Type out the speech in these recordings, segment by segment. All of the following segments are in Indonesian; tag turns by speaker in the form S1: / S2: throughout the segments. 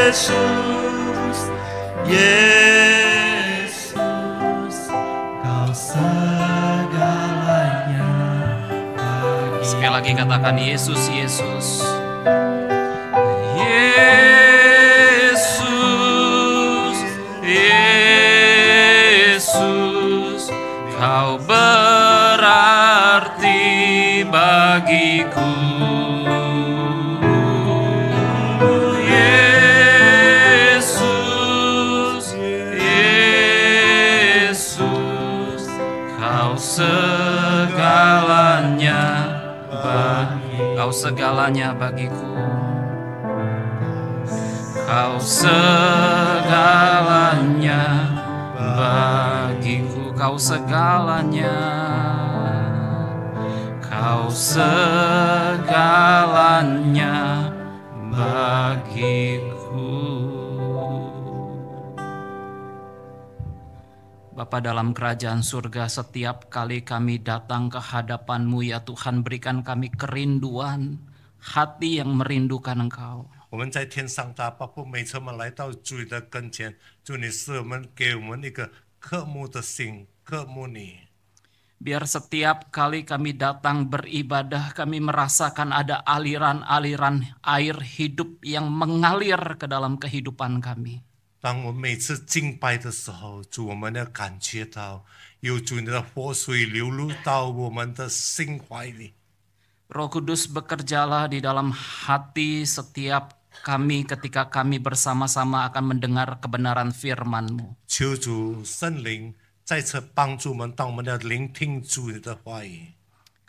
S1: Yesus, Kau segalanya bagi.
S2: Sekali lagi katakan Yesus, Yesus. Yesus, Kau berarti bagiku. Yesus, Yesus, Kau segalanya Kau segalanya bagiku. Kau segalanya bagiku. Kau segalanya. Kau segalanya bagiku. Bapa dalam kerajaan surga, setiap kali kami datang ke hadapan-Mu ya Tuhan, berikan kami kerinduan hati yang merindukan Engkau.
S1: 我们在天上大，包括每次我们来到主的跟前，主你是我们给我们一个渴慕的心，渴慕你。
S2: Biar setiap kali kami datang beribadah, kami merasakan ada aliran-aliran air hidup yang mengalir ke dalam kehidupan kami.
S1: 当我们每次敬拜的时候，主我们要感觉到有主你的活水流入到我们的心怀里。
S2: Roh Kudus bekerjalah di dalam hati setiap kami ketika kami bersama-sama akan mendengar kebenaran firman-Mu.
S1: 求主圣灵再次帮助我们，当我们要聆听主你的话语。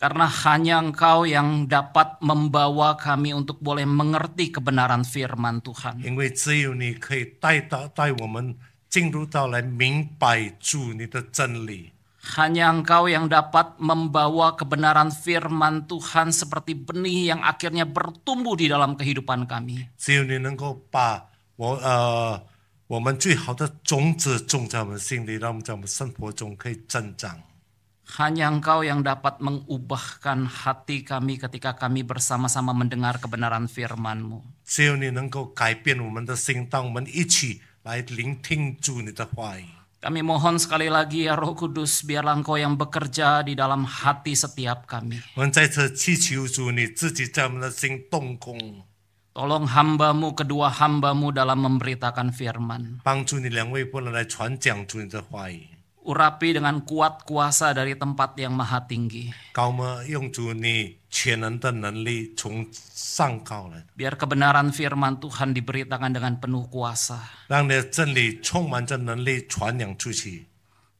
S2: Karena hanya Engkau yang dapat membawa kami untuk boleh mengerti kebenaran firman Tuhan.
S1: 因为只有你可以带我们进入到来明白主你的真理。
S2: Hanya Engkau yang dapat membawa kebenaran firman Tuhan seperti benih yang akhirnya bertumbuh di dalam kehidupan kami.
S1: 只有你能够把我们最好的种子种在我们心里，让我们在我们生活中可以增长。
S2: Hanya Engkau yang dapat mengubahkan hati kami ketika kami bersama-sama mendengar kebenaran firman-Mu.
S1: 只有你能够改变我们的心，当我们一起来聆听主你的话语。
S2: Kami mohon sekali lagi ya Roh Kudus, biarlah Engkau yang bekerja di dalam hati setiap kami.
S1: 我们在此祈求主，你自己在我们的心动工，
S2: Tolong hamba-Mu, kedua hamba-Mu dalam memberitakan firman.
S1: 帮助你两位不能来传讲主你的话语。
S2: Urapi dengan kuat kuasa dari tempat yang maha tinggi.
S1: 高我们用主你全能的能力从上高来，
S2: Biar kebenaran firman Tuhan diberitakan dengan penuh kuasa.
S1: 让你的真理充满着能力传扬出去。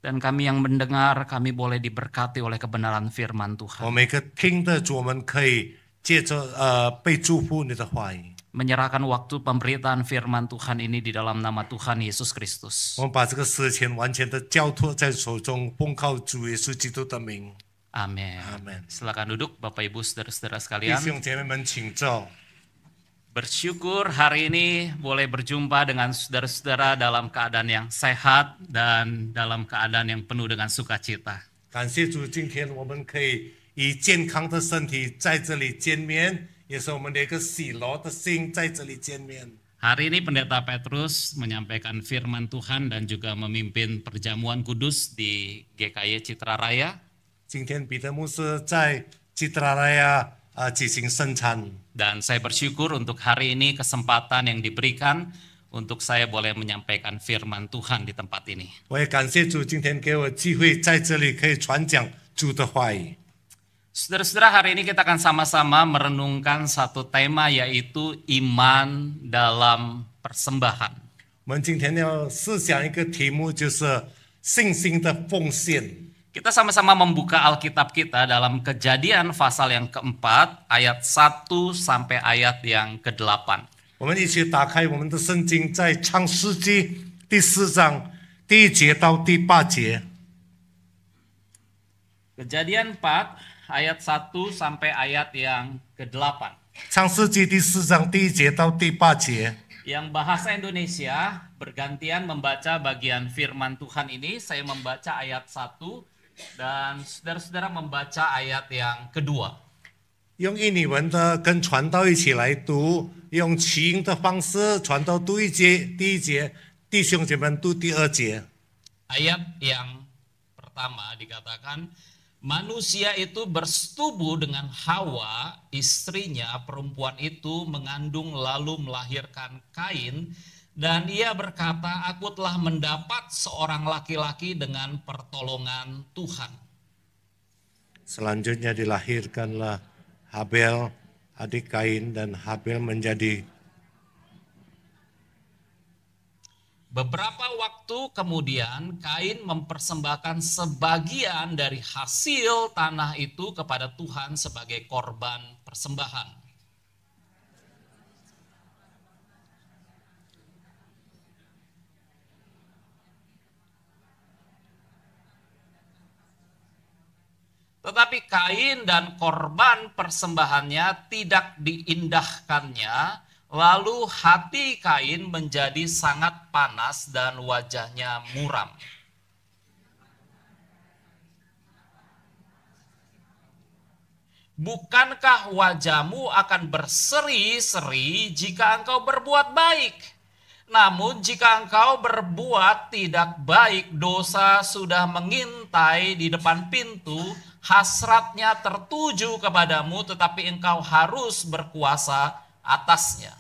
S2: Dan kami yang mendengar, kami boleh diberkati oleh kebenaran firman
S1: 我
S2: Tuhan.
S1: 每个听的主，我们可以借着被祝福你的话语。
S2: Menyerahkan waktu pemberitaan firman Tuhan ini di dalam nama Tuhan Yesus Kristus.
S1: 我们把这个事情完全的交托在手中，奉靠主耶稣基督的名。
S2: Amin.
S1: Amin.
S2: Silakan duduk Bapak Ibu saudara-saudara
S1: 弟
S2: sekalian.
S1: 兄姐妹们，请坐。
S2: Bersyukur hari ini boleh berjumpa dengan saudara-saudara dalam keadaan yang sehat dan dalam keadaan yang penuh dengan sukacita.
S1: 感谢主，今天我们可以以健康的身体在这里见面，也是我们的一个喜乐的心在这里见面。
S2: Hari ini Pendeta Petrus menyampaikan firman Tuhan dan juga memimpin perjamuan kudus di GKY Citra Raya.
S1: 今天彼得牧师在基特拉亚举行圣餐，
S2: Dan saya bersyukur untuk hari ini kesempatan yang diberikan untuk saya boleh menyampaikan firman Tuhan di tempat ini.
S1: 我也感谢主，今天给我机会在这里可以传讲主的话语。
S2: Saudara-saudara, hari ini kita akan sama-sama merenungkan satu tema, yaitu iman dalam persembahan.
S1: 我们今天要思想一个题目，就是信心的奉献。
S2: Kita sama-sama membuka Alkitab kita dalam Kejadian pasal yang keempat, ayat 1 sampai ayat yang ke-8.
S1: 我们一起打开我们的圣经，在创世纪第4章第1节到第8节。
S2: Kejadian 4 ayat 1 sampai ayat yang ke-8.
S1: 创世纪第4章第1节到第8节。
S2: Yang bahasa Indonesia bergantian membaca bagian firman Tuhan ini. Saya membaca ayat 1 dan saudara-saudara membaca ayat yang kedua.
S1: 用印尼文的跟传道一起来读用起因的方式传到第一节，弟兄姐妹们读第2节。
S2: Ayat yang pertama dikatakan, manusia itu bersetubuh dengan Hawa, istrinya. Perempuan itu mengandung lalu melahirkan Kain. Dan ia berkata, aku telah mendapat seorang laki-laki dengan pertolongan Tuhan.
S1: Selanjutnya dilahirkanlah Habel, adik Kain, dan Habel menjadi.
S2: Beberapa waktu kemudian Kain mempersembahkan sebagian dari hasil tanah itu kepada Tuhan sebagai korban persembahan. Tetapi Kain dan korban persembahannya tidak diindahkannya. Lalu hati Kain menjadi sangat panas dan wajahnya muram. Bukankah wajahmu akan berseri-seri jika engkau berbuat baik? Namun jika engkau berbuat tidak baik, dosa sudah mengintai di depan pintu, hasratnya tertuju kepadamu, tetapi engkau harus berkuasa atasnya.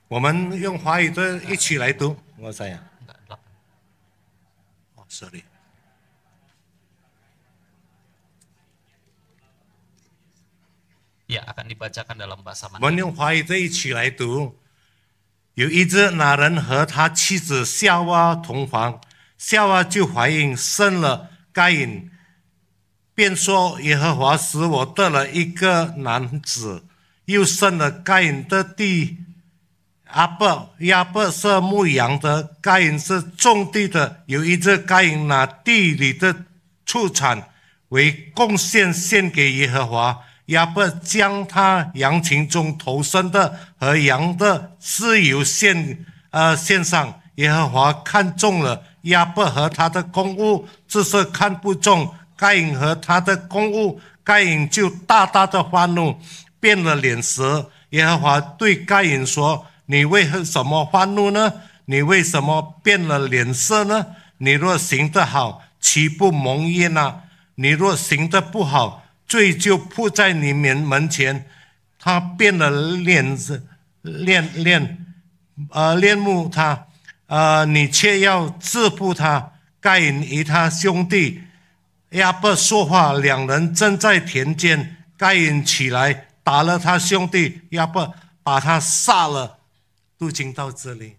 S1: 我们用华语的一起来读，我想。sorry。
S2: Ya, akan dibacakan dalam bahasa
S1: 我们用华语的一起来读。有一日，那人和他妻子夏娃同房，夏娃就怀孕，生了该隐，便说：“耶和华使我得了一个男子。”又生了该隐的弟亚伯是牧羊的，该隐是种地的。有一日，该隐拿地里的出产为贡献给耶和华。亚伯将他羊群中头生的和羊的脂油献上。耶和华看中了亚伯和他的公物，只是看不中该隐和他的公物。该隐就大大的发怒，变了脸色。耶和华对该隐说：“你为什么发怒呢？你为什么变了脸色呢？你若行得好，岂不蒙悦呢？你若行得不好，罪就铺在你门前。”他变了恋慕他，你却要制服他。该隐与他兄弟亚伯说话，两人正在田间。该隐起来打了他兄弟亚伯，把他杀了。读经到这里。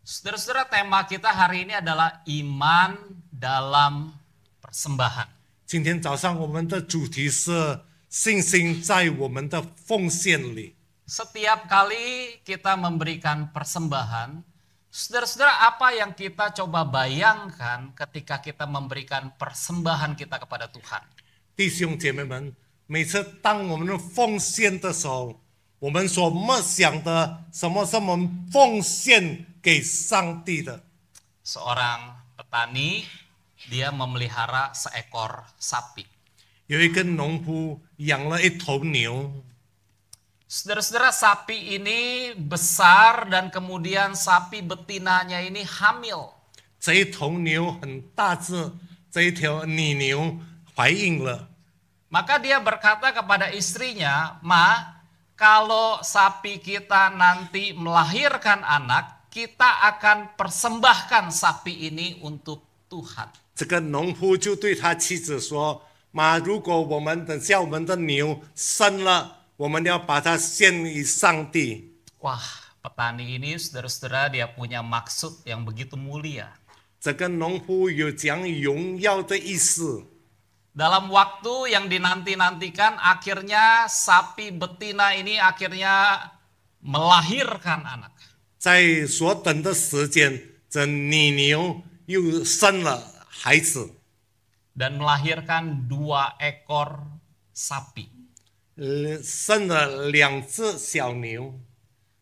S2: Saudara-saudara, tema kita hari ini adalah iman dalam persembahan.
S1: 今天早上我们的主题是信心在我们的奉献里。
S2: Setiap kali kita memberikan persembahan, saudara-saudara, apa yang kita coba bayangkan ketika kita memberikan persembahan kita kepada Tuhan?
S1: 弟兄姐妹们，每次当我们奉献的时候，我们所默想的什么是我们奉献给上帝的？
S2: Seorang petani, dia memelihara seekor sapi.
S1: 有一个农夫养了一头牛。
S2: Saudara-saudara, sapi ini besar dan kemudian sapi betinanya ini hamil.
S1: 这一头牛很大只，这一条女牛怀孕了。
S2: Maka dia berkata kepada istrinya, "Ma, kalau sapi kita nanti melahirkan anak, kita akan persembahkan sapi ini untuk Tuhan."
S1: 这个农夫就对他妻子说：“妈，如果我们等下我们的牛生了，我们要把它献于上帝。”
S2: Wah, petani ini saudara-saudara dia punya maksud yang begitu mulia.
S1: 这个农夫有讲荣耀的意思。
S2: Dalam waktu yang dinanti-nantikan, akhirnya sapi betina ini akhirnya melahirkan anak.
S1: 在所等的时间，这女牛又生了孩子，
S2: Dan melahirkan 2 ekor sapi.
S1: 生了2只小牛。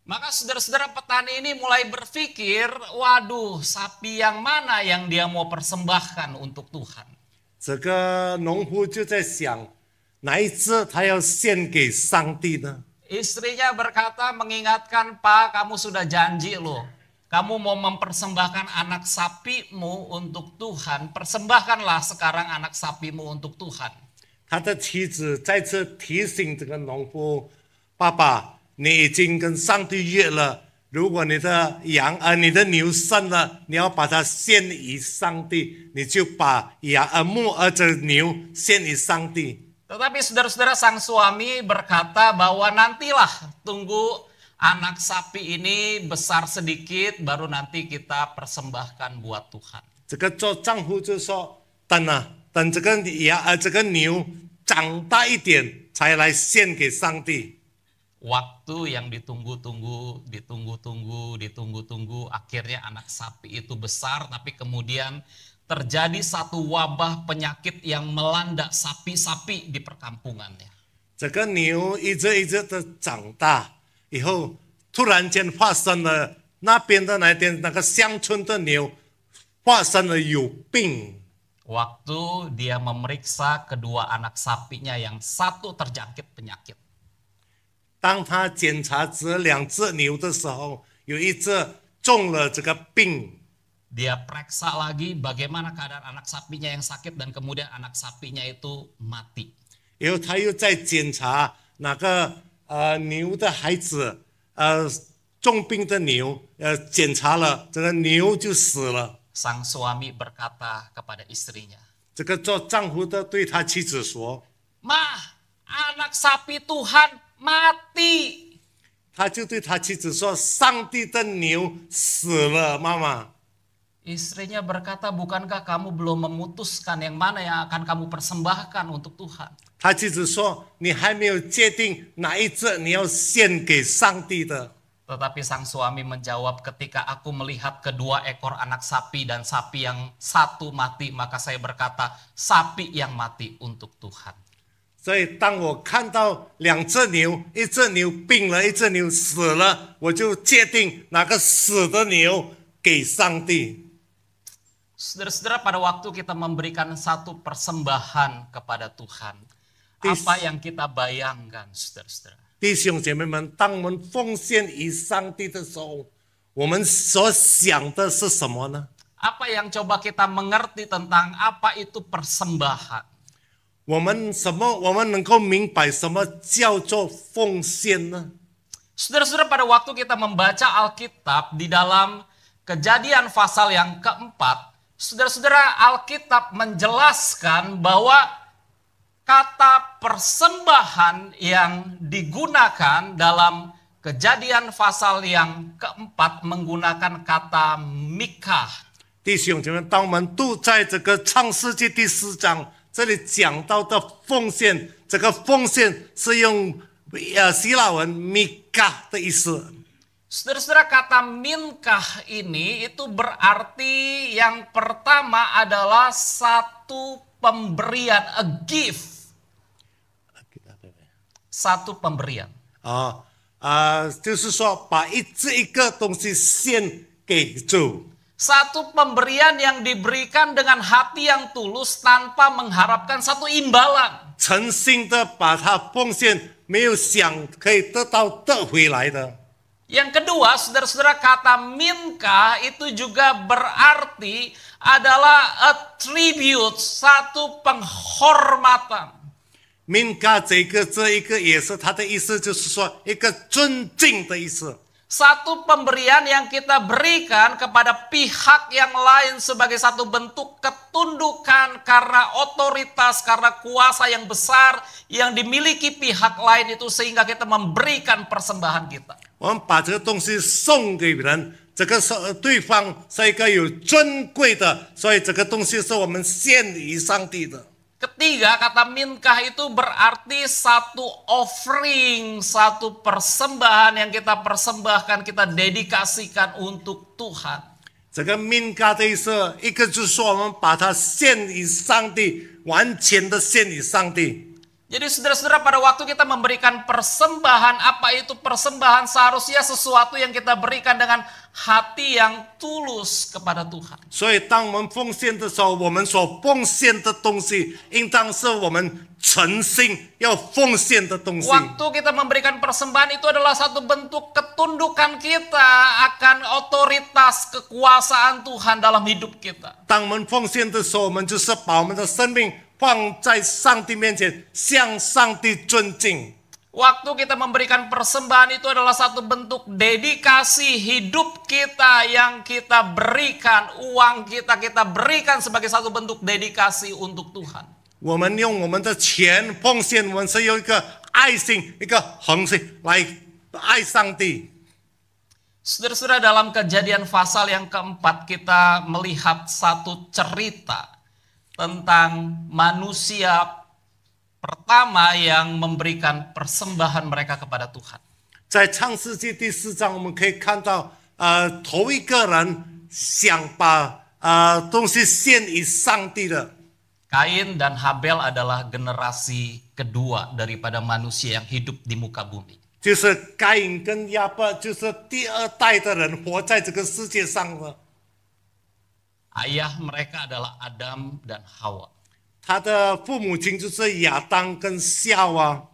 S2: Maka saudara-saudara, petani ini mulai berpikir, waduh, sapi yang mana yang dia mau persembahkan untuk Tuhan?
S1: 这个农夫就在想，哪一只他要献给上帝呢？
S2: Istrinya berkata mengingatkan, Pak, kamu sudah janji loh. Kamu mau mempersembahkan anak sapimu untuk Tuhan. Persembahkanlah sekarang anak sapimu untuk Tuhan.
S1: 他的妻子再次提醒这个农夫：“爸爸，你已经跟上帝约了，如果你的你的牛生了，你要把它献于上帝，你就把这牛献于上帝。”
S2: Tetapi saudara-saudara, sang suami berkata bahwa nantilah tunggu anak sapi ini besar sedikit baru nanti kita persembahkan buat Tuhan.
S1: 这个做丈夫就说：“等这个牛长大一点，才来献给上帝。”
S2: Waktu yang ditunggu-tunggu, akhirnya anak sapi itu besar, tapi kemudian terjadi satu wabah penyakit yang melanda sapi-sapi di perkampungannya.
S1: 这个牛一直的长大以后，突然间发生了那边那个乡村的牛发生了有病。
S2: Waktu dia memeriksa kedua anak sapinya yang satu terjangkit penyakit.
S1: 当他检查这两只牛的时候，有一只中了这个病。
S2: Dia periksa lagi bagaimana keadaan anak sapinya yang sakit dan kemudian anak sapinya itu mati.
S1: 然后他又在检查那个牛的孩子，重病的牛，检查了这个牛就死了。
S2: Sang suami berkata kepada istrinya,
S1: 这个做丈夫的对他妻子说：“
S2: 妈，anak sapi Tuhan mati。”
S1: 他就对他妻子说：“上帝的牛死了，妈妈。”
S2: Istrinya berkata, bukankah kamu belum memutuskan yang mana yang akan kamu persembahkan untuk Tuhan?
S1: 他妻子说：“你还没有界定哪一只你要献给上帝的。”
S2: Tetapi sang suami menjawab, ketika aku melihat kedua ekor anak sapi dan sapi yang satu mati, maka saya berkata, sapi yang mati untuk Tuhan.
S1: 所以当我看到两只牛，一只牛病了，一只牛死了，我就界定哪个死的牛给上帝。
S2: Saudara-saudara, pada waktu kita memberikan satu persembahan kepada Tuhan, apa yang kita bayangkan, saudara-saudara?
S1: 弟兄姐妹们，当我们奉献于上帝的时候，我们所想的是什么呢？
S2: Apa yang coba kita mengerti tentang apa itu persembahan?
S1: 我们能够明白什么叫做奉献呢？
S2: Saudara-saudara, pada waktu kita membaca Alkitab di dalam Kejadian pasal yang keempat, saudara-saudara, Alkitab menjelaskan bahwa kata persembahan yang digunakan dalam Kejadian pasal yang keempat menggunakan kata mikah.
S1: 弟兄姐妹，当我们读在这个创世纪第4章，这里讲到的奉献，这个奉献是用希腊文 mikah 的意思。
S2: Saudara-saudara, kata minkah ini itu berarti yang pertama adalah satu pemberian, a gift. Satu pemberian.
S1: 就是说把一个东西献给主。
S2: Satu pemberian yang diberikan dengan hati yang tulus tanpa mengharapkan satu imbalan.
S1: 诚心的把它奉献，没有想可以得回来的。
S2: Yang kedua, saudara-saudara, kata minkah itu juga berarti adalah a tribute, satu penghormatan.
S1: Minka 这一个也是它的意思，就是说一个尊敬的意思。
S2: Satu pemberian yang kita berikan kepada pihak yang lain sebagai satu bentuk ketundukan karena otoritas, karena kuasa yang besar yang dimiliki pihak lain itu sehingga kita memberikan persembahan kita.
S1: 我们把这个东西送给人，这个是对方是一个有尊贵的，所以这个东西是我们献于上帝的。
S2: Ketiga, kata minkah itu berarti satu offering, satu persembahan yang kita persembahkan, kita dedikasikan untuk Tuhan.
S1: 这个 minka 的意思，一个就是说我们把它献于上帝，完全的献于上帝。
S2: Jadi saudara-saudara, pada waktu kita memberikan persembahan, apa itu persembahan? Seharusnya sesuatu yang kita berikan dengan hati yang tulus kepada Tuhan.
S1: 所以，当我们奉献的时候，我们所奉献的东西，应当是我们诚心要奉献的东西。
S2: Waktu kita memberikan persembahan itu adalah satu bentuk ketundukan kita akan otoritas kekuasaan Tuhan dalam hidup kita.
S1: 当我们奉献的时候，我们就是把我们的生命放在上帝面前，向上帝尊敬。
S2: Waktu kita memberikan persembahan itu adalah satu bentuk dedikasi hidup kita yang kita berikan, uang kita berikan sebagai satu bentuk dedikasi untuk Tuhan.
S1: 我们用我们的钱奉献，我们是用一个爱心、一个恒心来爱上帝。
S2: Saudara-saudara, dalam Kejadian pasal yang keempat kita melihat satu cerita tentang manusia pertama yang memberikan persembahan mereka kepada Tuhan.
S1: 在创世纪第4章，我们可以看到，头一个人想把东西献给上帝的，
S2: Kain dan Habel adalah generasi kedua daripada manusia yang hidup di muka bumi.
S1: 就是该隐跟亚伯，就是第二代的人活在这个世界上的。
S2: Ayah mereka adalah Adam dan Hawa.
S1: 他的父母亲就是亚当跟夏娃。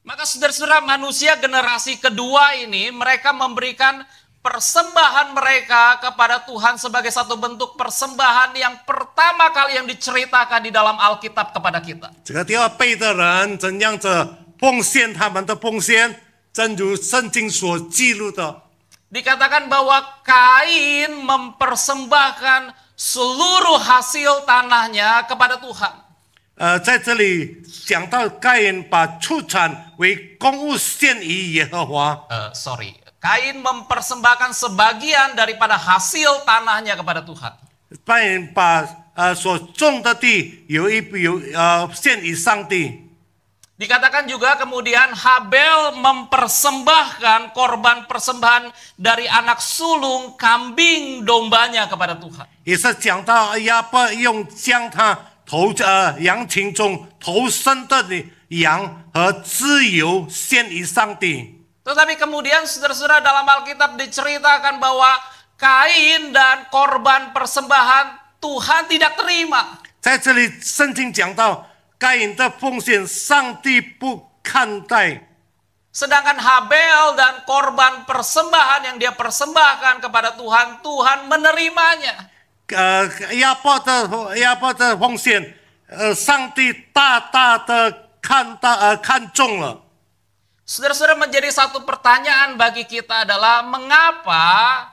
S2: Maka saudara-saudara, manusia generasi kedua ini mereka memberikan persembahan mereka kepada Tuhan sebagai satu bentuk persembahan yang pertama kali yang diceritakan di dalam Alkitab kepada kita.
S1: 这个第二辈的人怎样子奉献他们的奉献，正如圣经所记录的。
S2: Dikatakan bahwa Kain mempersembahkan seluruh hasil tanahnya kepada Tuhan.
S1: 在这里讲到该隐把出产为公物献于耶和华。
S2: Kain mempersembahkan sebagian daripada hasil tanahnya kepada Tuhan.
S1: 该隐把所种的地有献于上帝。
S2: Dikatakan juga kemudian Habel mempersembahkan korban persembahan dari anak sulung kambing dombanya kepada Tuhan.
S1: 也是讲到亚伯将他羊群中头生的羊和脂油献于上帝。
S2: Tetapi kemudian saudara-saudara, dalam Alkitab diceritakan bahwa Kain dan korban persembahan Tuhan tidak terima.
S1: 在这里圣经讲到该隐的奉献上帝不看待。
S2: Sedangkan Habel dan korban persembahan yang dia persembahkan kepada Tuhan, Tuhan menerimanya.
S1: 亚伯的奉献，上帝大大的看中了。
S2: Saudara-saudara, menjadi satu pertanyaan bagi kita adalah mengapa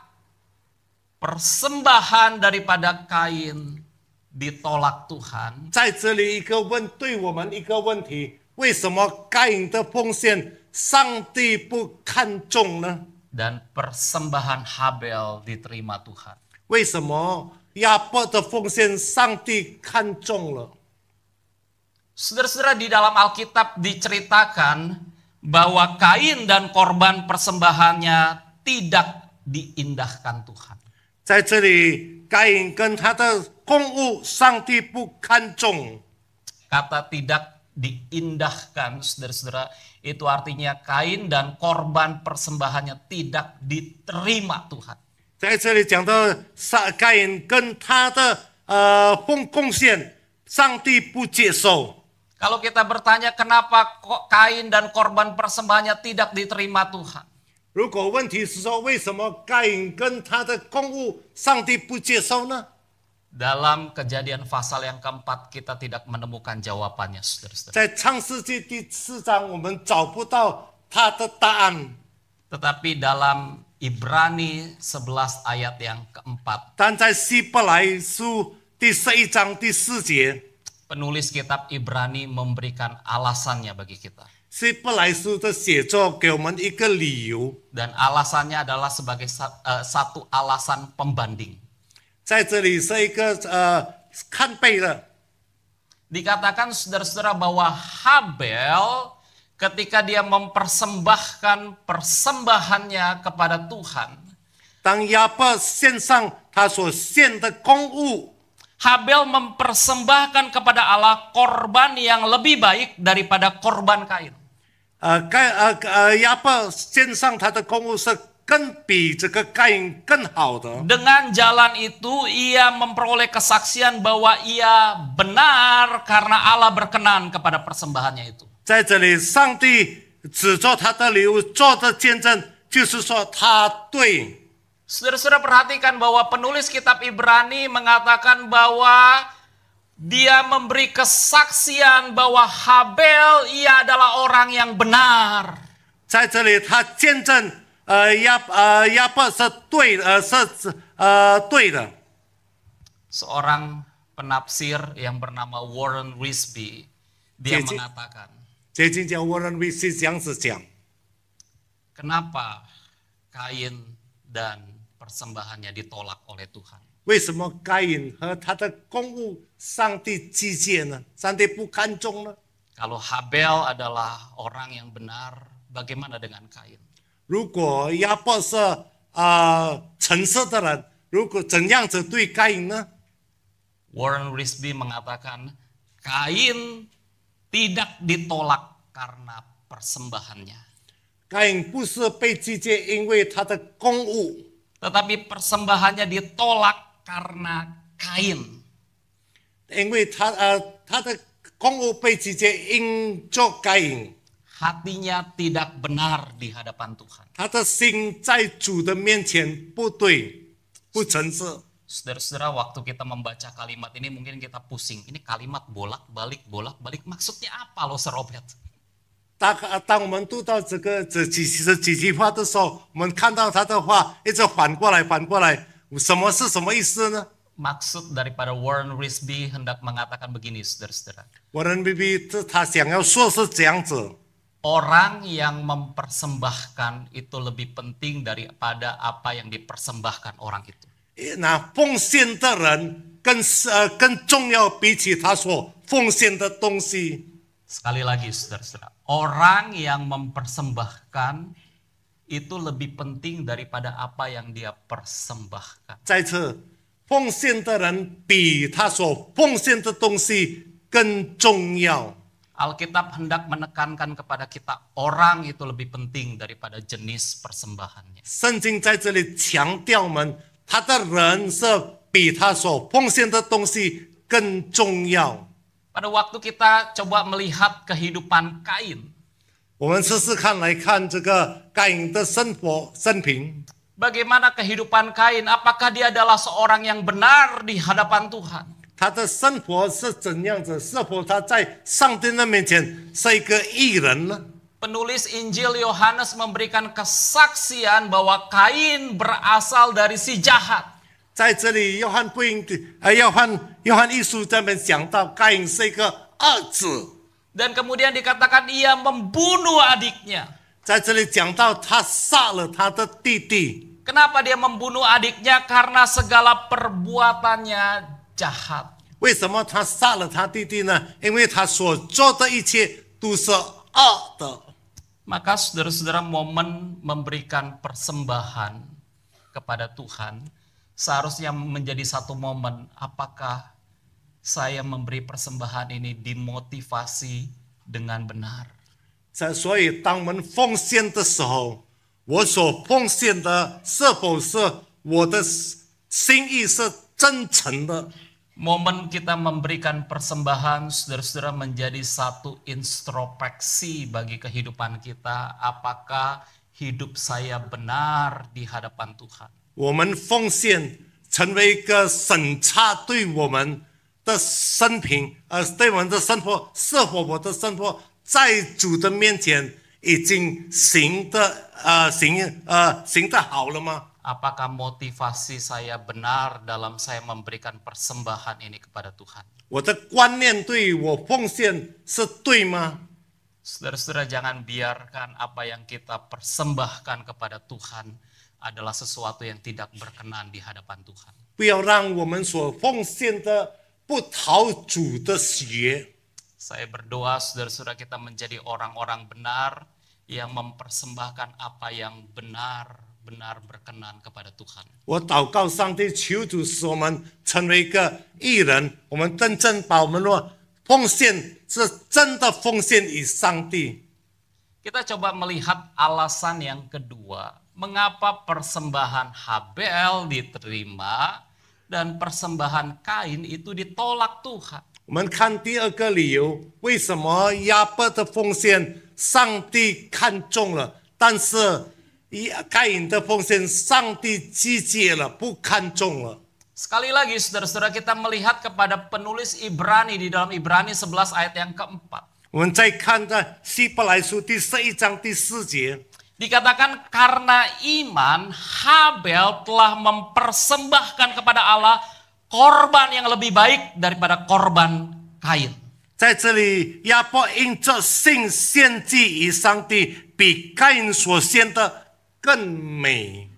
S2: persembahan daripada Kain ditolak Tuhan?
S1: 在这里对我们一个问题，为什么该隐的奉献上帝不看重呢？
S2: Dan persembahan Habel diterima Tuhan.
S1: 为什么亚伯的奉献上帝看重了？
S2: Saudara-saudara, di dalam Alkitab diceritakan bahwa Kain dan korban persembahannya tidak diindahkan Tuhan.
S1: 在这里，该隐跟他的公物，上帝不看重。
S2: Kata tidak diindahkan, saudara-saudara, itu artinya Kain dan korban persembahannya tidak diterima Tuhan.
S1: 在这里讲到该隐跟他的贡献，上帝不接受。
S2: Kalau kita bertanya kenapa kok Kain dan korban persembahannya tidak diterima Tuhan?
S1: 如果问题是说为什么该隐跟他的公物上帝不接受呢？
S2: Dalam Kejadian pasal yang keempat kita tidak menemukan jawabannya, saudara-saudara.
S1: 在创世纪第4章，我们找不到他的答案。
S2: Tetapi dalam Ibrani 11 ayat yang keempat,
S1: 但在希伯来书第11章第4节，
S2: penulis kitab Ibrani memberikan alasannya bagi kita.
S1: 希伯来书的写作给我们一个理由，
S2: Dan alasannya adalah sebagai satu alasan pembanding.
S1: 在这里是一个看背的。
S2: Dikatakan saudara-saudara bahwa Habel ketika dia mempersembahkan persembahannya kepada Tuhan,
S1: 当亚伯献上他所献的公物，
S2: Habel mempersembahkan kepada Allah korban yang lebih baik daripada korban Kain.
S1: 亚伯献上他的公物是比这个该隐更好的。
S2: Dengan jalan itu ia memperoleh kesaksian bahwa ia benar karena Allah berkenan kepada persembahannya itu.
S1: 在这里，上帝指着他的礼物做的见证，就是说他对。
S2: Saudara-saudara perhatikan bahwa penulis kitab Ibrani mengatakan bahwa dia memberi kesaksian bahwa Habel ia adalah orang yang benar.
S1: 在这里，他见证，亚伯是对，对的。
S2: Seorang penafsir yang bernama Warren Wiersbe, dia
S1: Jadi-
S2: mengatakan,
S1: 这经叫Warren Wiersbe这样子讲，
S2: kenapa Kain dan persembahannya ditolak oleh Tuhan?
S1: 为什么该隐和他的公物上帝拒绝呢？上帝不看重呢？
S2: Kalau Habel adalah orang yang benar, bagaimana dengan Kain?
S1: 如果亚伯是诚实的人，如果怎样子对该隐呢？
S2: Warren Wiersbe mengatakan Kain tidak ditolak karena persembahannya,
S1: 该隐不是被拒绝，因为他的公物，
S2: tetapi persembahannya ditolak karena Kain.
S1: 因为他的公物被拒绝，因着该隐，
S2: Hatinya tidak benar di hadapan Tuhan.
S1: 他的心在主的面前不对，不诚实。
S2: Saudara-saudara, waktu kita membaca kalimat ini mungkin kita pusing. Ini kalimat bolak-balik, maksudnya apa loh serobet?
S1: 当我们读到这几句话的时候，我们看到他的话一直反过来，什么是什么意思呢？
S2: Maksud daripada Warren Wiersbe hendak mengatakan begini, saudara-saudara.
S1: Warren Wiersbe他想要说是这样子，
S2: Orang yang mempersembahkan itu lebih penting daripada apa yang dipersembahkan orang itu.
S1: 那奉献的人更重要，比起他所奉献的东西。
S2: Sekali lagi, saudara-saudara. Orang yang mempersembahkan itu lebih penting daripada apa yang dia persembahkan.
S1: 再次，奉献的人比他所奉献的东西更重要。
S2: Alkitab hendak menekankan kepada kita orang itu lebih penting daripada jenis persembahannya.
S1: 圣经在这里强调我们，他的人是比他所奉献的东西更重要。
S2: Pada waktu kita coba melihat kehidupan Kain,
S1: 我们试试看来看这个该隐的生平，
S2: bagaimana kehidupan Kain? Apakah dia adalah seorang yang benar di hadapan Tuhan?
S1: 他的生活是怎样子？是否他在上帝的面前是一个义人呢？
S2: Penulis Injil Yohanes memberikan kesaksian bahwa Kain berasal dari si jahat.
S1: 在这里，约翰一书这边讲到，该隐是一个恶子。
S2: Dan kemudian dikatakan ia membunuh adiknya.
S1: 在这里讲到，他杀了他的弟弟。
S2: Kenapa dia membunuh adiknya? Karena segala perbuatannya jahat.
S1: 为什么他杀了他弟弟呢？因为他所做的一切都是恶的。
S2: Maka saudara-saudara, momen memberikan persembahan kepada Tuhan seharusnya menjadi satu momen. Apakah saya memberi persembahan ini dimotivasi dengan benar?
S1: 所以，当我们奉献的时候，我所奉献的是否是我的心意是真诚的？
S2: Momen kita memberikan persembahan, saudara-saudara, menjadi satu introspeksi bagi kehidupan kita. Apakah hidup saya benar di hadapan Tuhan?
S1: 我们奉献成为一个审查，对我们的生平，对我们的生活，是否我的生活在主的面前已经行得好了吗？
S2: Apakah motivasi saya benar dalam saya memberikan persembahan ini kepada Tuhan?
S1: 我的观念对我奉献是对吗？
S2: Saudara-saudara, jangan biarkan apa yang kita persembahkan kepada Tuhan adalah sesuatu yang tidak berkenan di hadapan Tuhan.
S1: 不要让我们所奉献的不讨主的喜悦。
S2: Saya berdoa saudara-saudara kita menjadi orang-orang benar yang mempersembahkan apa yang benar benar-benar berkenan kepada Tuhan.
S1: 我祷告上帝，求主使我们成为一个义人，我们真正把我们的奉献是真的奉献于上帝。
S2: Kita coba melihat alasan yang kedua, mengapa persembahan Habel diterima dan persembahan Kain itu ditolak Tuhan.
S1: 我们看第二个理由，为什么亚伯的奉献上帝看中了，但是该隐的奉献上帝拒绝了，不看重了。
S2: Sekali lagi saudara-saudara, kita melihat kepada penulis Ibrani di dalam Ibrani 11 ayat yang keempat.
S1: 我们再看在希伯来书第11章第4节，
S2: Dikatakan karena iman Habel telah mempersembahkan kepada Allah korban yang lebih baik daripada korban Kain.
S1: 在这里亚伯因着信献祭于上帝，比该隐所献的更美。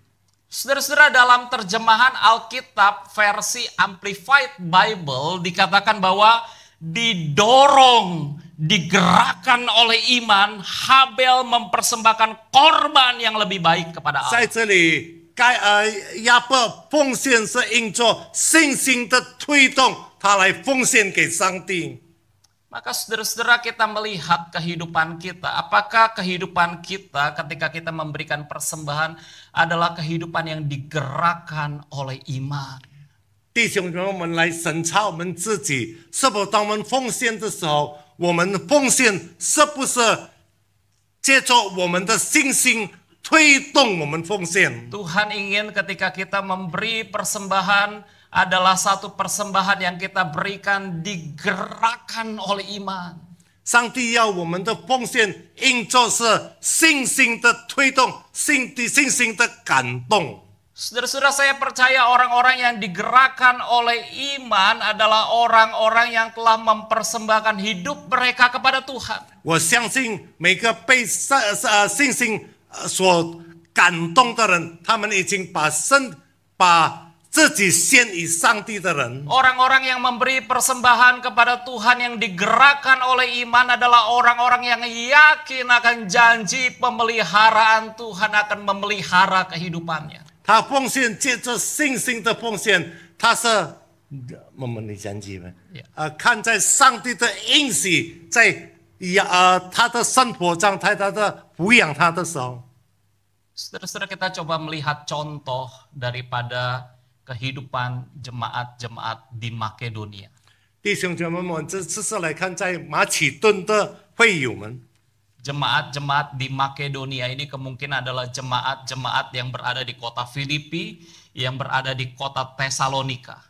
S2: Saudara-saudara, dalam terjemahan Alkitab versi Amplified Bible dikatakan bahwa didorong, digerakkan oleh iman, Habel mempersembahkan korban yang lebih baik kepada
S1: 在
S2: Allah.
S1: 这里，亚伯奉献是因着信心的推动，他来奉献给上帝。
S2: Maka saudara-saudara, kita melihat kehidupan kita. Apakah kehidupan kita ketika kita memberikan persembahan adalah kehidupan yang digerakkan oleh iman?
S1: 弟兄姊妹，我们来审查我们自己，是否当我们奉献的时候，我们的奉献是不是借着我们的信心推动我们奉献？
S2: Tuhan ingin ketika kita memberi persembahan adalah satu persembahan yang kita berikan digerakkan oleh iman.
S1: 上帝要我们的奉献，因着是信心的推动，信心的感动。
S2: Saudara-saudara, saya percaya orang-orang yang digerakkan oleh iman adalah orang-orang yang telah mempersembahkan hidup mereka kepada Tuhan.
S1: 我相信每个被信心所感动的人，他们已经把自己献于上帝的人。
S2: Orang-orang yang memberi persembahan kepada Tuhan yang digerakkan oleh iman adalah orang-orang yang yakin akan janji pemeliharaan Tuhan akan memelihara kehidupannya.
S1: 他奉献借着信心的奉献，他是我们的讲解吗？看在上帝的应许，在他的生活状态，他的抚养他的时候。
S2: Saudara-saudara, kita coba melihat contoh daripada kehidupan jemaat-jemaat di Makedonia.
S1: 弟兄姐妹们，这次是来看在马其顿的会友们。
S2: Jemaat-jemaat di Makedonia ini kemungkinan adalah jemaat-jemaat yang berada di kota Filipi, yang berada di kota Tesalonika.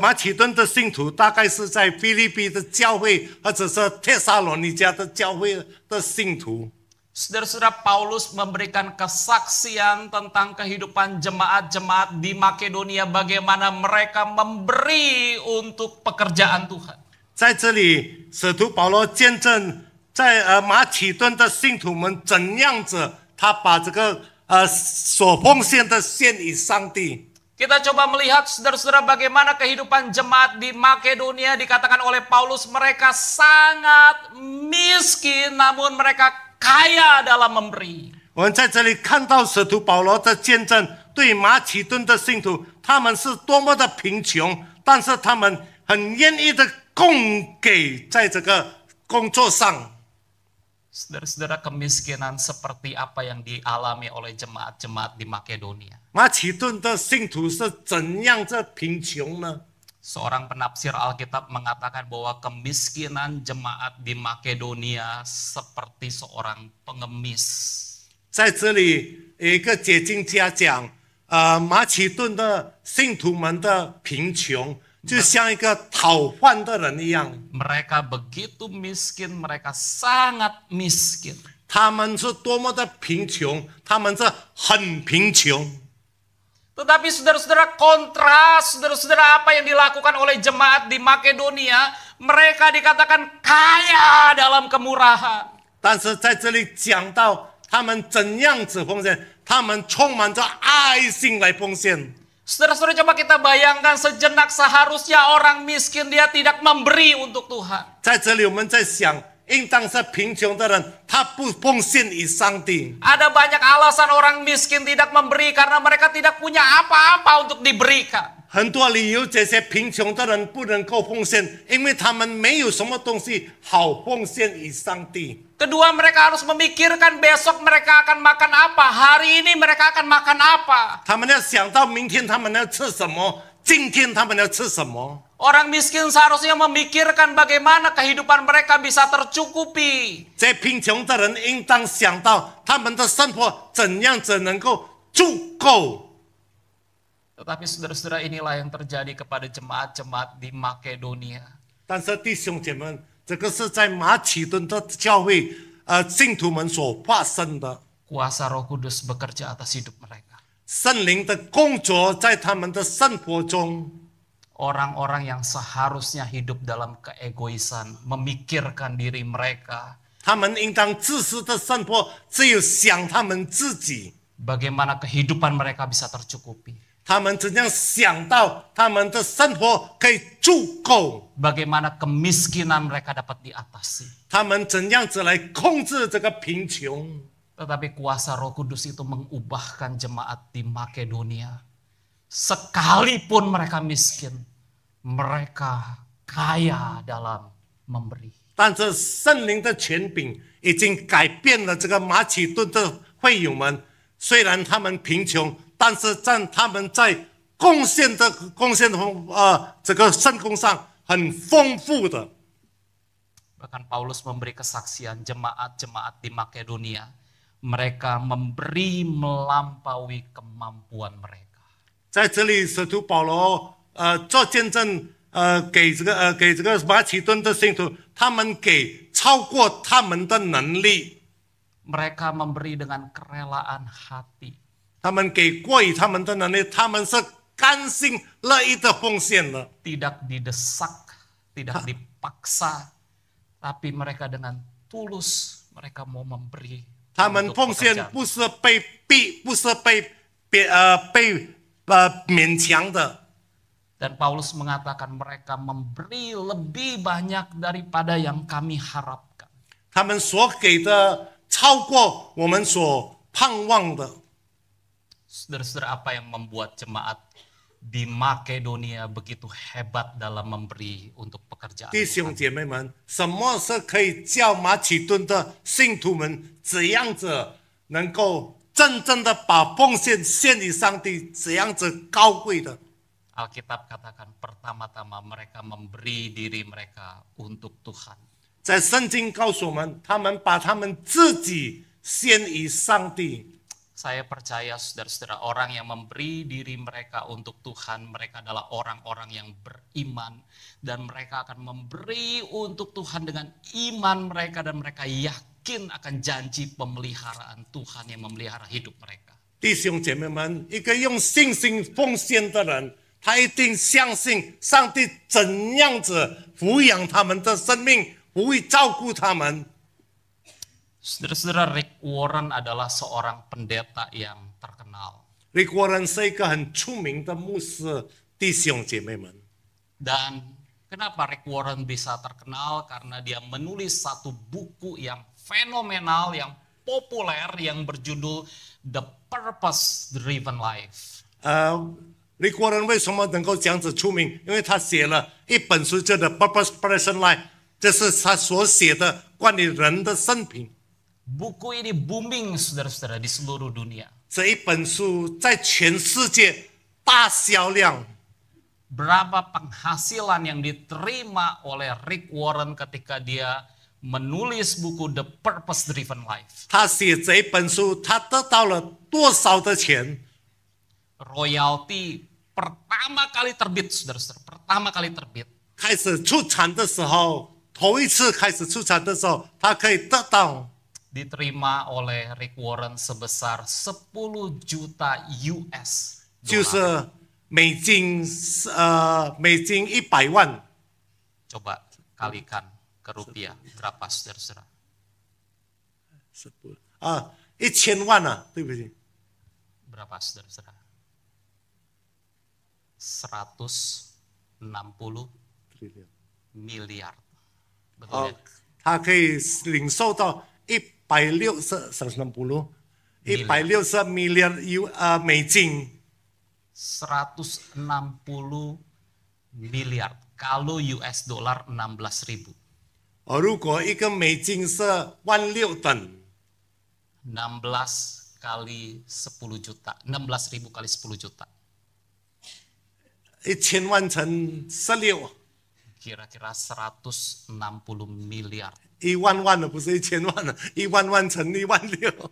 S1: 马其顿的信徒大概是在菲律宾的教会，或者是帖撒罗尼迦的教会的信徒。
S2: Saudara-saudara, Paulus memberikan kesaksian tentang kehidupan jemaat-jemaat di Makedonia, bagaimana mereka memberi untuk pekerjaan Tuhan.
S1: 在这里，使徒保罗见证在马其顿的信徒们怎样子，他把这个所奉献的献于上帝。
S2: Kita coba melihat saudara-saudara bagaimana kehidupan jemaat di Makedonia dikatakan oleh Paulus mereka sangat miskin namun mereka kaya dalam memberi.
S1: 我们在这里看到使徒保罗的见证，对马其顿的信徒，他们是多么的贫穷，但是他们很愿意的供给在这个工作上。
S2: Saudara-saudara, kemiskinan seperti apa yang dialami oleh jemaat-jemaat di Makedonia?
S1: 马其顿的信徒是怎样的贫穷呢？
S2: Seorang penafsir Alkitab mengatakan bahwa kemiskinan jemaat di Makedonia seperti seorang pengemis.
S1: 在这里有一个解经家讲，马其顿的信徒们的贫穷，就像一个讨饭的人一样。
S2: Mereka begitu miskin, mereka sangat miskin.
S1: 他们是多么的贫穷，他们是很贫穷。
S2: Tetapi saudara-saudara, kontras saudara-saudara apa yang dilakukan oleh jemaat di Makedonia, mereka dikatakan kaya dalam kemurahan.
S1: 但是在这里讲到他们怎样子奉献，他们充满着爱心来奉献。
S2: Saudara-saudara, coba kita bayangkan sejenak seharusnya orang miskin dia tidak memberi untuk Tuhan.
S1: 在这里我们在想，应当是贫穷的人，他不奉献于上帝。
S2: Ada banyak alasan orang miskin tidak memberi karena mereka tidak punya apa-apa untuk diberikan.
S1: 很多理由，这些贫穷的人不能够奉献，因为他们没有什么东西好奉献于上帝。
S2: Kedua, mereka harus memikirkan besok mereka akan makan apa, hari ini mereka akan makan apa.
S1: 他们要想到明天他们要吃什么，今天他们要吃什么。
S2: Orang miskin seharusnya memikirkan bagaimana kehidupan mereka bisa tercukupi.
S1: 这贫穷的人应当想到他们的生活怎样子能够足够。
S2: Tetapi saudara-saudara, inilah yang terjadi kepada jemaat-jemaat di Makedonia.
S1: 但是弟兄姐妹们，这个是在马其顿的教会信徒们所发生的。
S2: Kuasa Roh Kudus bekerja atas hidup mereka.
S1: 圣灵的工作在他们的生活中。
S2: Orang-orang yang seharusnya hidup dalam keegoisan, memikirkan diri mereka.
S1: 他们应当自私的生活，只有想他们自己。
S2: Bagaimana kehidupan mereka bisa tercukupi.
S1: 他们怎样想到他们的生活可以足够？
S2: Bagaimana kemiskinan mereka dapat diatasi.
S1: 他们怎样子来控制这个贫穷？
S2: Tetapi kuasa Roh Kudus itu mengubahkan jemaat di Makedonia. Sekalipun mereka miskin, mereka kaya dalam memberi.
S1: 但是圣灵的权柄已经改变了这个马其顿的会友们，虽然他们贫穷，但是他们在贡献的这个圣工上很丰富的。
S2: Bahkan Paulus memberi kesaksian jemaat-jemaat di Makedonia. Mereka memberi melampaui kemampuan mereka.
S1: 在这里，使徒保罗做见证，给这个马其顿的信徒，他们给超过他们的能力，
S2: Mereka memberi dengan kerelaan hati.
S1: 他们给过于他们的能力，他们是甘心乐意的奉献了，
S2: Tidak didesak, tidak dipaksa. Tapi mereka dengan tulus, mereka mau memberi.
S1: 他们
S2: untuk
S1: 奉献
S2: pekerjaan.
S1: 不是被逼，不是被勉强的。
S2: Dan Paulus mengatakan mereka memberi lebih banyak daripada yang kami harapkan.
S1: 他们所给的超过我们所盼望的。
S2: Saudara-saudara, apa yang membuat jemaat di Makedonia begitu hebat dalam memberi untuk pekerjaan
S1: 弟
S2: Tuhan?
S1: 兄姐妹们，什么是可以叫马其顿的信徒们怎样子能够真正的把奉献献给上帝，怎样子高贵的？
S2: Alkitab katakan pertama-tama mereka memberi diri mereka untuk Tuhan.
S1: 在圣经告诉我们，他们把他们自己献于上帝。
S2: Saya percaya saudara-saudara, orang yang memberi diri mereka untuk Tuhan, mereka adalah orang-orang yang beriman. Dan mereka akan memberi untuk Tuhan dengan iman mereka, dan mereka yakin akan janji pemeliharaan Tuhan yang memelihara hidup mereka.
S1: 弟兄姐妹们，一个用信心奉献的人，他一定相信上帝怎样子抚养他们的生命，会照顾他们。
S2: Saudara-saudara, Rick Warren adalah seorang pendeta yang terkenal.
S1: Rick Warren 是一个很出名的牧师，弟兄姐妹们。
S2: Dan kenapa Rick Warren bisa terkenal? Karena dia menulis satu buku yang fenomenal, yang populer, yang berjudul The Purpose Driven Life.
S1: Rick Warren 为什么能够这样子出名？因为他写了一本书叫做《Purpose Driven Life》，这是他所写的关于人的生平。
S2: Buku ini booming saudara-saudara di seluruh dunia.
S1: 这一本书在全世界大销量。
S2: Berapa penghasilan yang diterima oleh Rick Warren ketika dia menulis buku The Purpose Driven Life?
S1: 他写这一本书，他得到了多少的钱？
S2: Royalti pertama kali terbit, saudara-saudara. Pertama kali terbit.
S1: 开始出产的时候，头一次开始出产的时候，他可以得到。
S2: Diterima oleh Rick Warren sebesar 10 juta US
S1: 就
S2: dolar.
S1: 是美金100万。
S2: Coba kalikan ke rupiah berapa saudara-saudara?
S1: 1000万啊，对不起，
S2: Berapa saudara-saudara? 160 miliar. Betul ya?
S1: 他可以领受到160 miliar美金。
S2: 160 miliar. Kalau US dollar 16.000.
S1: 如果一个美金是16000等，
S2: 16 kali 10 juta. 16.000 kali 10 juta.
S1: 1000万乘16，
S2: Kira-kira 160 miliar.
S1: 10000万的不是1000万的，10000万乘16000。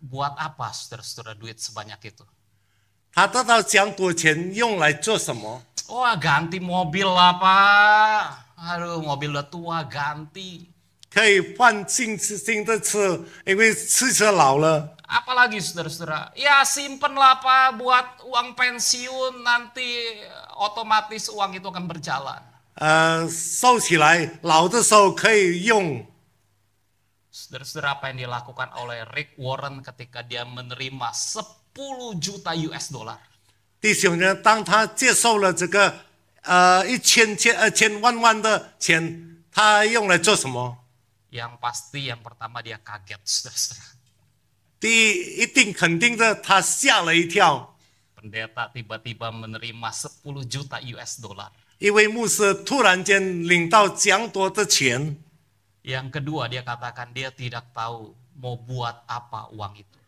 S2: Buat apa saudara-saudara duit sebanyak itu?
S1: 他得到这样多钱用来做什么？
S2: Wah, ganti mobil lah, Pak. Aduh, mobil udah tua, ganti.
S1: 可以换新的车，因为汽车老了。
S2: Apalagi saudara-saudara? Ya simpen lah, Pak, buat uang pensiun, nanti otomatis uang itu akan berjalan.
S1: 收起来，老的时候可以用。
S2: Saudara-saudara, apa yang dilakukan oleh Rick Warren ketika dia menerima 10 juta US dollar?
S1: 弟兄们，当他接受了这个1000万的钱，他用来做什么？
S2: Yang pasti yang pertama dia kaget, saudara-saudara.
S1: 一定肯定的，他吓了一跳，
S2: Pendeta tiba-tiba menerima 10 juta US dollar.
S1: 因为牧师突然间领到这样多的钱。
S2: Yang kedua dia katakan dia tidak tahu mau buat apa uang itu.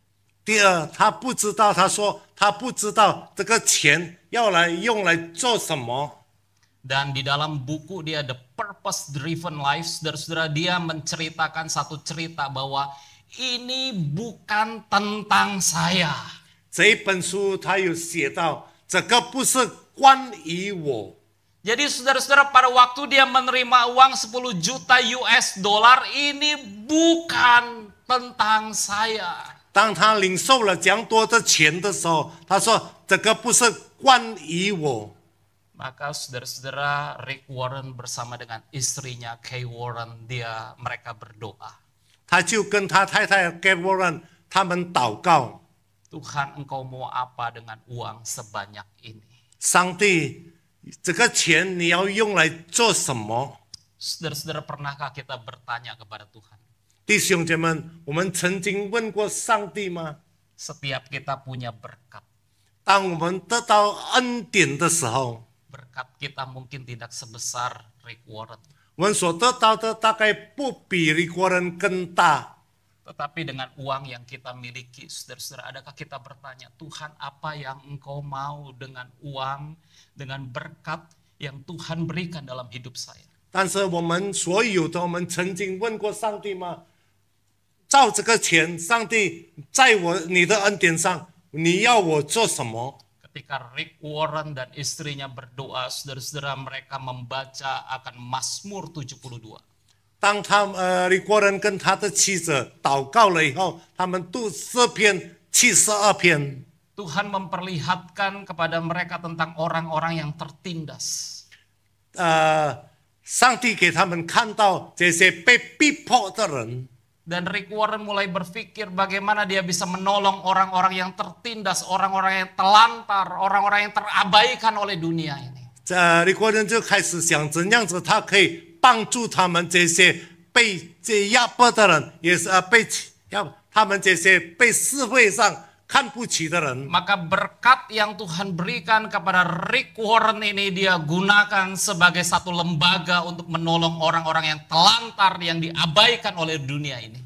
S1: 第二，他不知道，他说他不知道这个钱要用来做什么。
S2: Dan di dalam buku dia The Purpose Driven Life, saudara-saudara, dia menceritakan satu cerita bahwa ini bukan tentang saya.
S1: 这一本书他有写到，这个不是关于我。
S2: Jadi saudara-saudara, pada waktu dia menerima uang 10 juta US dollar, ini bukan tentang saya.
S1: 当他领受了这样多的钱的时候，他说这个不是关于我。
S2: Maka saudara-saudara, Rick Warren bersama dengan istrinya Kay Warren, mereka berdoa.
S1: 他就跟他太太 Kay Warren 他们祷告，
S2: Tuhan, Engkau mau apa dengan uang sebanyak ini?
S1: 上帝，这个钱你要用来做什么？
S2: Saudara-saudara, pernahkah kita bertanya kepada Tuhan?
S1: 弟兄姐妹们，我们曾经问过上帝吗？
S2: Setiap kita punya berkat.
S1: 当我们得到恩典的时候，
S2: Berkat kita mungkin tidak sebesar Rick Warren.
S1: 我们所得到的大概不比美国人更大。
S2: Tetapi dengan uang yang kita miliki, saudara-saudara, adakah kita bertanya, Tuhan, apa yang Engkau mau dengan uang, dengan berkat yang Tuhan berikan dalam hidup saya?
S1: 但是我们所有的，我们曾经问过上帝吗？照这个钱，上帝在你的恩典上，你要我做什么？
S2: Ketika Rick Warren dan istrinya berdoa, saudara-saudara, mereka membaca akan Mazmur 72.
S1: 当美国人跟他的妻子祷告了以后，他们读诗篇72篇。
S2: Tuhan memperlihatkan kepada mereka tentang orang-orang yang tertindas.
S1: 上帝给他们看到这些被逼迫的人。
S2: Dan Rick Warren mulai berpikir bagaimana dia bisa menolong orang-orang yang tertindas, orang-orang yang telantar, orang-orang yang terabaikan oleh dunia ini.
S1: 美国人就开始想怎样子他可以帮助他们这些被压迫的人，也是他们这些被社会上看不起的人。
S2: Maka berkat yang Tuhan berikan kepada Rick Warren ini dia gunakan sebagai satu lembaga untuk menolong orang-orang yang telantar, yang diabaikan oleh dunia ini.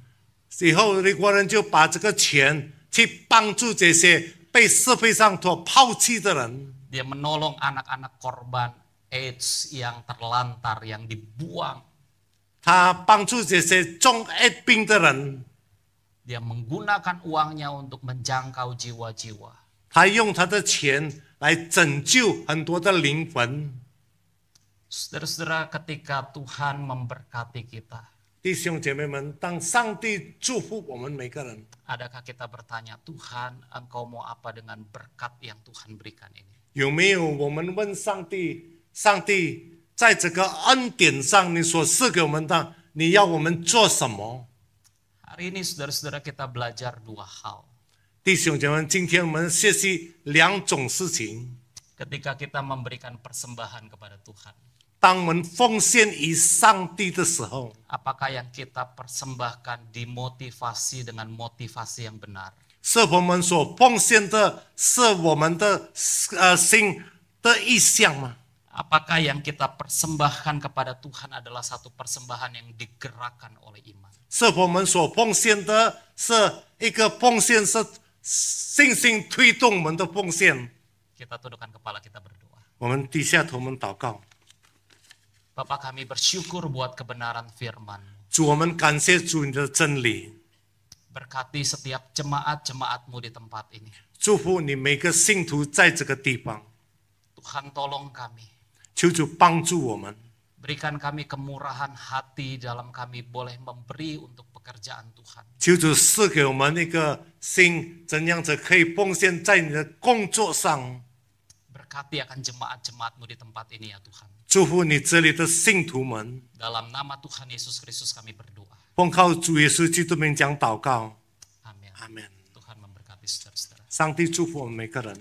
S1: 以后美国人就把这个钱去帮助这些被社会上所抛弃的人。
S2: Dia menolong anak-anak korban AIDS yang terlantar, yang dibuang.
S1: 他帮助这些中艾病的人。
S2: Dia menggunakan uangnya untuk menjangkau jiwa-jiwa.
S1: 他用他的钱来拯救很多的灵魂。
S2: Saudara-saudara, ketika Tuhan memberkati kita,
S1: 弟兄姐妹们，当上帝祝福我们每个人，
S2: adakah kita bertanya, Tuhan, Engkau mau apa dengan berkat yang Tuhan berikan ini?
S1: 有没有我们问上帝，上帝在这个恩典上，你所赐给我们的，你要我们做什么？
S2: Hari ini saudara-saudara kita belajar dua hal.
S1: 弟兄姐妹们，今天我们学习两种事情。
S2: Ketika kita memberikan persembahan kepada Tuhan,
S1: 当我们奉献于上帝的时候，
S2: apakah yang kita persembahkan dimotivasi dengan motivasi yang benar?
S1: 是我们所奉献的是我们的心的意向吗？
S2: Apakah yang kita persembahkan kepada Tuhan adalah satu persembahan yang digerakkan oleh iman?
S1: 是我们所奉献的是一个奉献，是信心推动我们的奉献。
S2: Kita tundukkan kepala kita berdoa.
S1: 我们低下头，我们祷告。
S2: Bapak kami bersyukur buat kebenaran firman.
S1: 主，我们感谢主你的真理，
S2: Berkati setiap jemaat-jemaat-Mu di tempat ini.
S1: 祝福你每个信徒在这个地方。
S2: Tuhan tolong kami.
S1: 求主帮助我们，
S2: Berikan kami kemurahan hati dalam kami boleh memberi untuk pekerjaan Tuhan.
S1: 求主赐给我们一个心，怎样子可以奉献在你的工作上。
S2: Berkati akan jemaat-jemaat-Mu di tempat ini ya Tuhan.
S1: 祝福你这里的信徒们，
S2: Dalam nama Tuhan Yesus Kristus kami berdoa.
S1: 奉靠主耶稣基督名讲祷告，
S2: Amin.
S1: 阿门。
S2: Tuhan memberkati saudara-saudara.
S1: 上帝祝福我们每个人。